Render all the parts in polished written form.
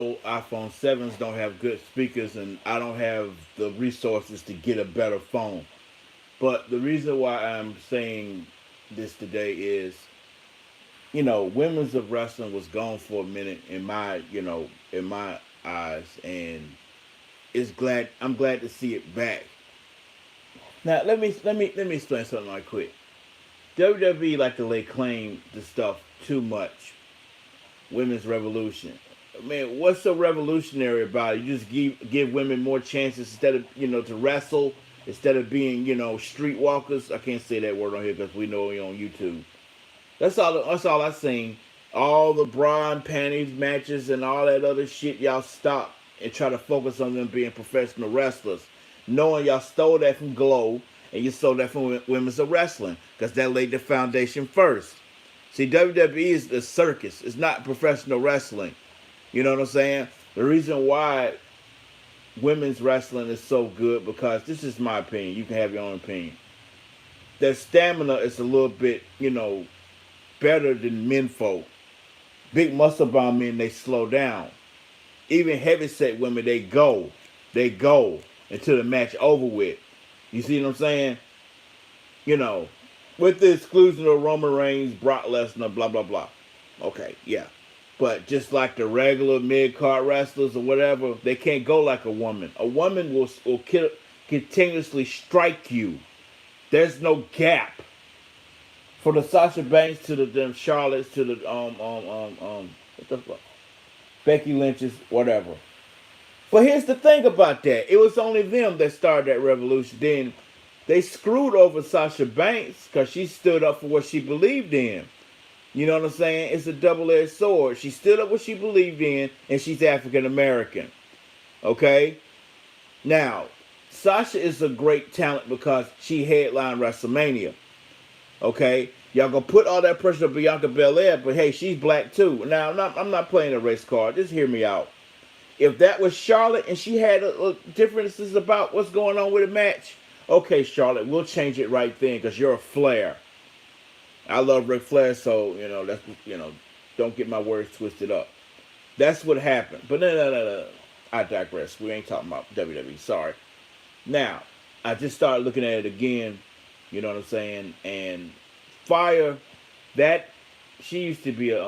iPhone 7s don't have good speakers, and I don't have the resources to get a better phone. But the reason why I'm saying this today is, women's of wrestling was gone for a minute in my eyes, and I'm glad to see it back. Now let me explain something right quick. WWE like to lay claim to stuff too much. Women's revolution. Man, what's so revolutionary about it? You just give women more chances instead of to wrestle, instead of being streetwalkers. I can't say that word on here because we know we on YouTube. That's all I seen. All the bra and panties matches and all that other shit. Y'all stop and try to focus on them being professional wrestlers, knowing y'all stole that from Glow and you stole that from Women's of Wrestling because that laid the foundation first. See, WWE is the circus. It's not professional wrestling. You know what I'm saying? The reason why women's wrestling is so good, because this is my opinion. You can have your own opinion. Their stamina is a little bit, better than men folk. Big muscle bound men, they slow down. Even heavyset women, they go until the match over with. You see what I'm saying? You know, with the exclusion of Roman Reigns, Brock Lesnar, blah blah blah. Okay, yeah. But just like the regular mid card wrestlers or whatever, they can't go like a woman. A woman will continuously strike you. There's no gap. From the Sasha Banks to the them Charlottes to the what the fuck, Becky Lynch's, whatever. But here's the thing about that: it was only them that started that revolution. Then they screwed over Sasha Banks because she stood up for what she believed in. You know what I'm saying? It's a double-edged sword. She stood up what she believed in, and she's African American. Okay? Now, Sasha is a great talent because she headlined WrestleMania. Okay? Y'all gonna put all that pressure on Bianca Belair, but hey, she's black too. Now, I'm not playing a race card. Just hear me out. If that was Charlotte and she had differences about what's going on with the match, okay, Charlotte, we'll change it right then because you're a Flair. I love Ric Flair, so that's don't get my words twisted up. That's what happened. But no. I digress. We ain't talking about WWE. Sorry. Now, I just started looking at it again. You know what I'm saying? And Fire, that she used to be a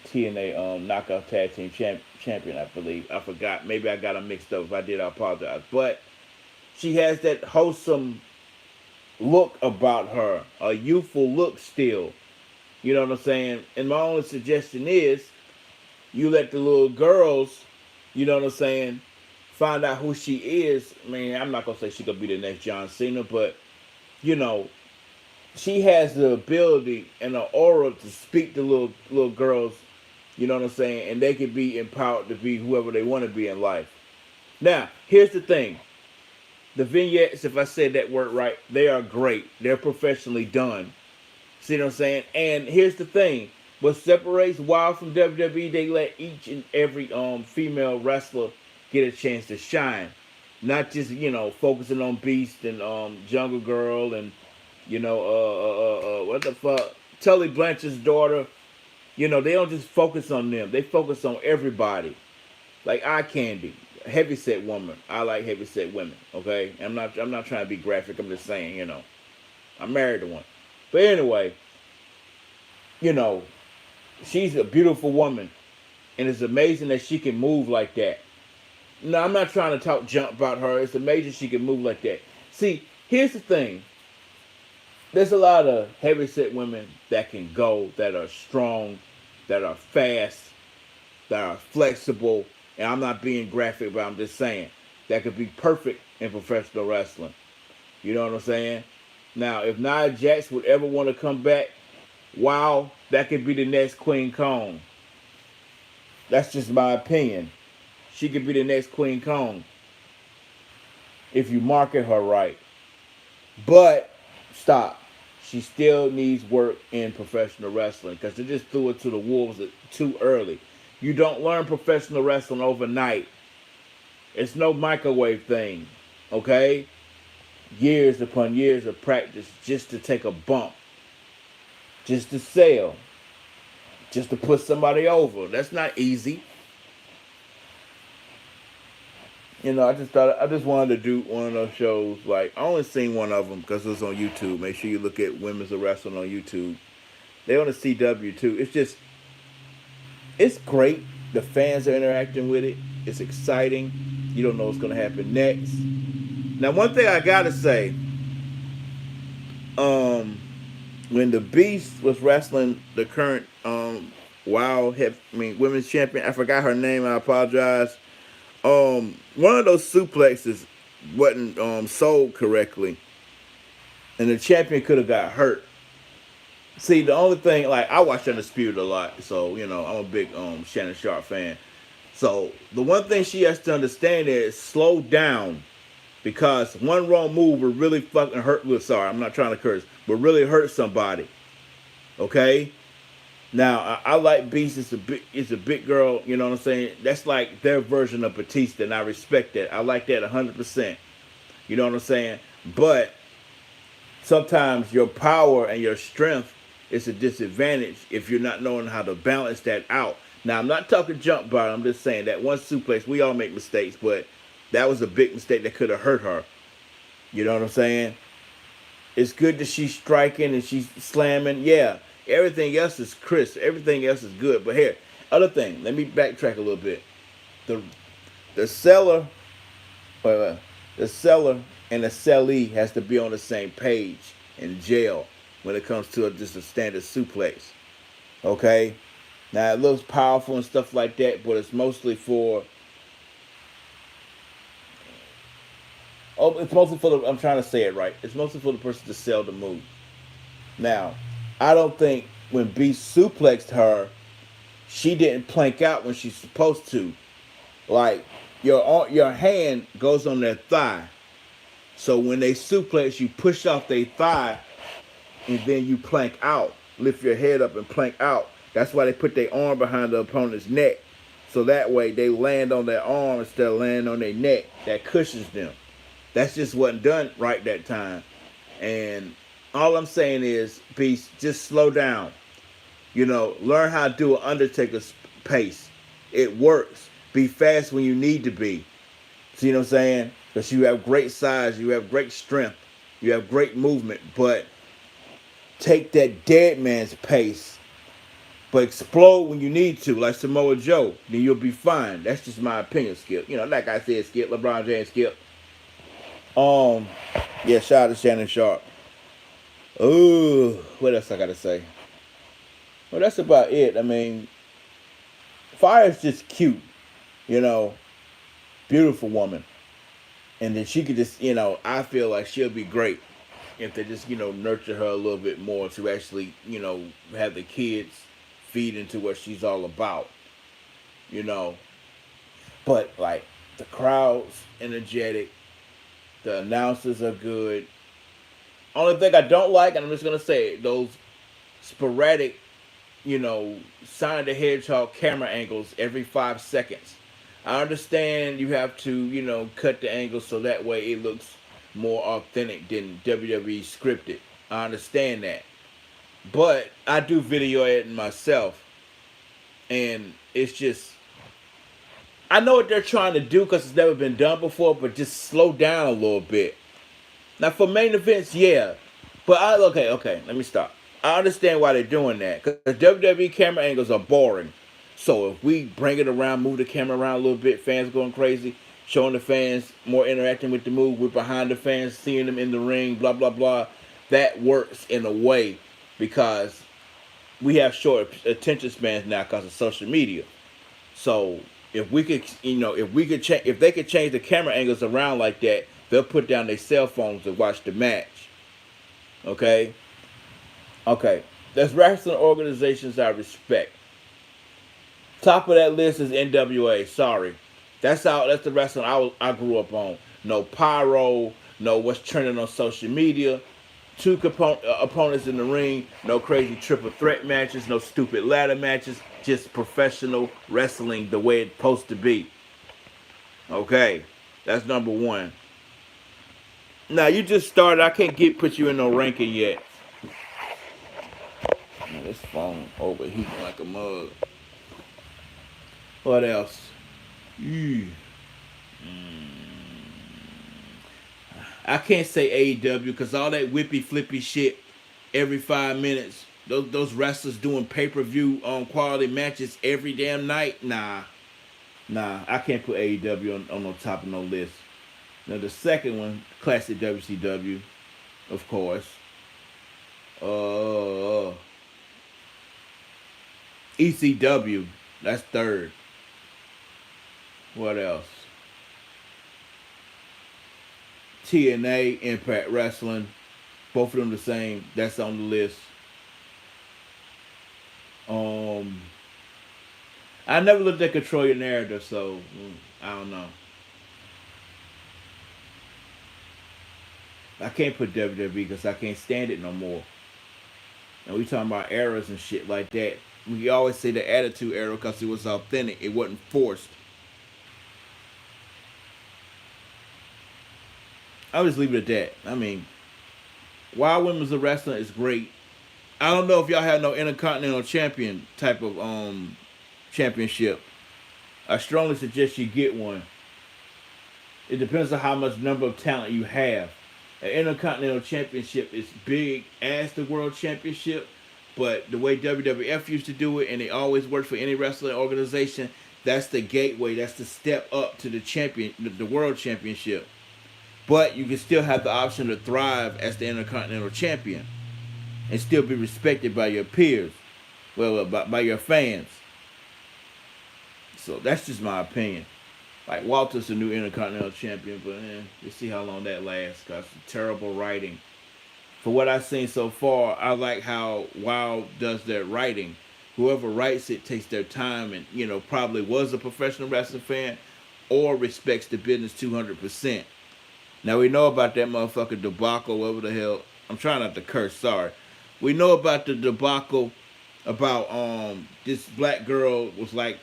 TNA knockout tag team champion, I believe. I forgot. Maybe I got them mixed up. If I did, I apologize. But she has that wholesome look about her, a youthful look still. You know what I'm saying? And my only suggestion is you let the little girls, you know what I'm saying, find out who she is. I mean, I'm not gonna say she gonna be the next John Cena, but you know, she has the ability and the aura to speak to little girls, you know what I'm saying, and they can be empowered to be whoever they want to be in life. Now, here's the thing. The vignettes, if I said that word right, they are great. They're professionally done. See what I'm saying? And here's the thing. What separates Wild from WWE, they let each and every female wrestler get a chance to shine. Not just, focusing on Beast and Jungle Girl and, what the fuck? Tully Blanchard's daughter. They don't just focus on them. They focus on everybody. Like Eye Candy, heavyset woman. I like heavyset women. Okay, I'm not trying to be graphic. I'm just saying, I'm married to one. But anyway, you know, she's a beautiful woman, and it's amazing that she can move like that. No, I'm not trying to talk junk about her. It's amazing she can move like that. See, here's the thing. There's a lot of heavyset women that can go, that are strong, that are fast, that are flexible, and I'm not being graphic, but I'm just saying that could be perfect in professional wrestling. You know what I'm saying? Now, if Nia Jax would ever want to come back, wow, that could be the next Queen Kong. That's just my opinion. She could be the next Queen Kong if you market her right. But stop. She still needs work in professional wrestling because they just threw it to the wolves too early. You don't learn professional wrestling overnight. It's no microwave thing. Okay? Years upon years of practice just to take a bump. Just to sell. Just to put somebody over. That's not easy. I just wanted to do one of those shows. Like I only seen one of them because it was on YouTube. Make sure you look at Women's of Wrestling on YouTube. They on the CW too. It's great. The fans are interacting with it. It's exciting. You don't know what's gonna happen next. Now, one thing I gotta say, um, when the Beast was wrestling the current women's champion, I forgot her name. I apologize. One of those suplexes wasn't sold correctly, and the champion could have got hurt. See, the only thing, like, I watch Undisputed a lot, so I'm a big Shannon Sharp fan. So the one thing she has to understand is slow down, because one wrong move would really fucking hurt. Well, sorry, I'm not trying to curse, but really hurt somebody. Okay. Now I like Beast. It's a big girl. You know what I'm saying? That's like their version of Batista, and I respect that. I like that 100%. You know what I'm saying? But sometimes your power and your strength is a disadvantage if you're not knowing how to balance that out. Now, I'm not talking jump bar. I'm just saying that one suplex, we all make mistakes, but that was a big mistake that could have hurt her. You know what I'm saying? It's good that she's striking and she's slamming. Yeah, everything else is crisp. Everything else is good. But here, other thing. Let me backtrack a little bit. The the seller, the seller and the sellee has to be on the same page in jail when it comes to just a standard suplex. Okay? Now it looks powerful and stuff like that, but it's mostly for it's mostly for the I'm trying to say it right. It's mostly for the person to sell the move. Now, I don't think when B suplexed her, she didn't plank out when she's supposed to. Like your hand goes on their thigh. So when they suplex, you push off their thigh and then you plank out. Lift your head up and plank out. That's why they put their arm behind the opponent's neck. So that way they land on their arm instead of landing on their neck. That cushions them. That just wasn't done right that time. And all I'm saying is, Beast, just slow down. Learn how to do an Undertaker's pace. It works. Be fast when you need to be. See what I'm saying? Because you have great size, you have great strength, you have great movement, but take that dead man's pace. But explode when you need to, like Samoa Joe, then you'll be fine. That's just my opinion, Skip. Like I said, Skip, LeBron James, Skip. Yeah, shout out to Shannon Sharp. Ooh, what else I gotta say? Well, that's about it. I mean, Fire's just cute, you know, beautiful woman. And then she could just, I feel like she'll be great if they just, nurture her a little bit more to actually, have the kids feed into what she's all about, you know. But, like, the crowd's energetic, the announcers are good. Only thing I don't like, and I'm just going to say it, those sporadic, Sonic the Hedgehog camera angles every 5 seconds. I understand you have to, cut the angle so that way it looks more authentic than WWE scripted. I understand that. But I do video editing myself. And it's just, I know what they're trying to do because it's never been done before, but just slow down a little bit. Now for main events, yeah. But okay, let me stop. I understand why they're doing that. Because WWE camera angles are boring. So if we bring it around, move the camera around a little bit, fans going crazy, showing the fans more interacting with the move, we're behind the fans, seeing them in the ring, blah, blah, blah. That works in a way because we have short attention spans now because of social media. So if we could, if they could change the camera angles around like that, they'll put down their cell phones to watch the match. Okay? Okay. There's wrestling organizations I respect. Top of that list is NWA. Sorry, that's the wrestling I grew up on. No pyro, no what's trending on social media. Two opponents in the ring. No crazy triple threat matches. No stupid ladder matches. Just professional wrestling the way it's supposed to be. Okay, that's number one. Now you just started. I can't put you in no ranking yet. This phone overheating like a mug. What else? I can't say AEW because all that whippy flippy shit every 5 minutes. Those wrestlers doing pay-per-view quality matches every damn night. Nah, I can't put AEW on top of no list. Now the second one, classic WCW, of course. Uh, ECW, that's third. What else? TNA, Impact Wrestling, both of them the same. That's on the list. I never looked at Control Your Narrative, so I don't know. I can't put WWE because I can't stand it no more. And we talking about eras and shit like that. We always say the Attitude Era because it was authentic. It wasn't forced. I'll just leave it at that. I mean, Wild Women's of Wrestling is great. I don't know if y'all have no Intercontinental Champion type of championship. I strongly suggest you get one. It depends on how much number of talent you have. An Intercontinental Championship is big as the World Championship, but the way WWF used to do it, and it always worked for any wrestling organization, that's the gateway. That's the step up to the champion, the World Championship. But you can still have the option to thrive as the Intercontinental Champion and still be respected by your peers, well, by your fans. So that's just my opinion. Like Walter's the new Intercontinental Champion, but we'll see how long that lasts because terrible writing. For what I've seen so far, I like how Wild does their writing. Whoever writes it takes their time and, probably was a professional wrestling fan or respects the business 200%. Now we know about that motherfucker debacle, whatever the hell. I'm trying not to curse, sorry. We know about the debacle about this black girl was like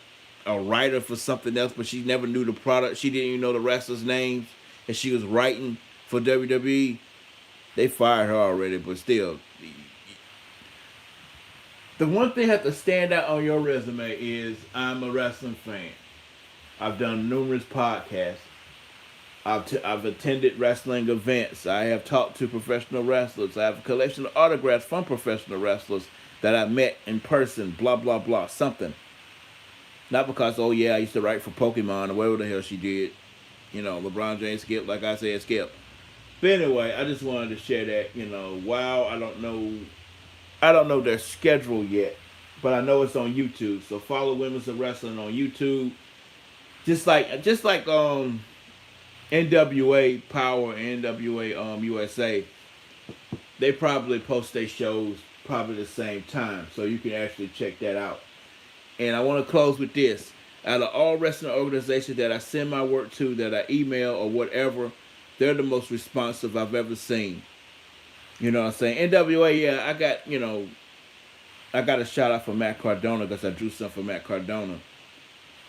a writer for something else, but she never knew the product. She didn't even know the wrestlers' names, and she was writing for WWE. They fired her already, but still. The one thing that has to stand out on your resume is I'm a wrestling fan. I've done numerous podcasts. I've attended wrestling events. I have talked to professional wrestlers. I have a collection of autographs from professional wrestlers that I met in person, blah, blah, blah, something. Not because, I used to write for Pokemon or whatever the hell she did. LeBron James skipped, like I said, skip. But anyway, I just wanted to share that, wow, I don't know their schedule yet, but I know it's on YouTube. So follow Women's of Wrestling on YouTube. Just like NWA Power, NWA USA, they probably post their shows probably the same time, so you can actually check that out. And I want to close with this. Out of all wrestling organizations that I send my work to, that I email or whatever, they're the most responsive I've ever seen. You know what I'm saying? NWA, yeah, I got a shout out for Matt Cardona because I drew something for Matt Cardona.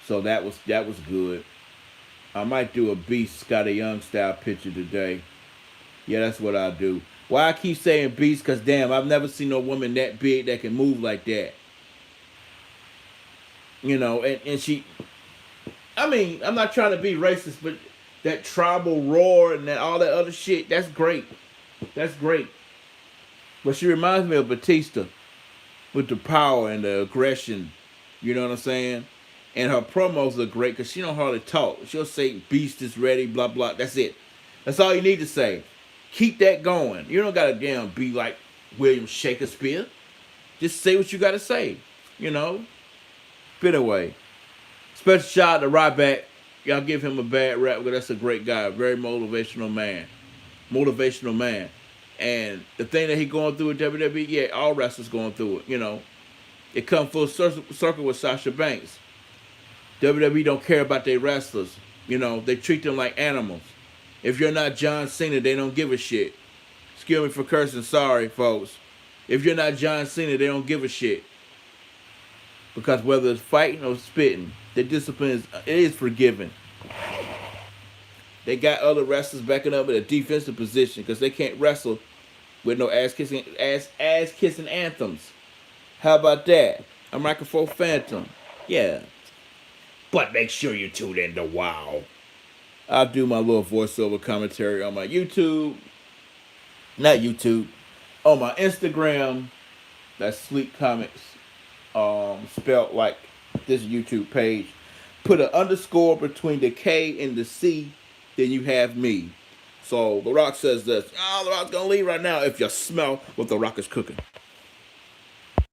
So that was good. I might do a Beast Scotty Young style picture today. Yeah, that's what I'll do. Why I keep saying Beast? Because damn, I've never seen no woman that big that can move like that. And she, I'm not trying to be racist, but that tribal roar and all that other shit, that's great. That's great. But she reminds me of Batista with the power and the aggression. You know what I'm saying? And her promos are great because she don't hardly talk. She'll say, Beast is ready, blah, blah. That's it. That's all you need to say. Keep that going. You don't got to damn be like William Shakespeare. Just say what you got to say. But anyway, special shout out to Ryback. Y'all give him a bad rap, but that's a great guy. Very motivational man. And the thing that he going through with WWE, yeah, all wrestlers going through it, It come full circle with Sasha Banks. WWE don't care about their wrestlers. They treat them like animals. If you're not John Cena, they don't give a shit. Excuse me for cursing, sorry, folks. If you're not John Cena, they don't give a shit. Because whether it's fighting or spitting, their discipline is forgiven. They got other wrestlers backing up in a defensive position because they can't wrestle with no ass kissing anthems. How about that? A microphone phantom. Yeah. But make sure you tune in to WOW. I do my little voiceover commentary on my YouTube, not YouTube, on my Instagram. That's Sleep Comics, spelled like this YouTube page. Put an underscore between the K and the C, then you have me. So The Rock says this. Oh, The Rock's gonna leave right now if you smell what The Rock is cooking.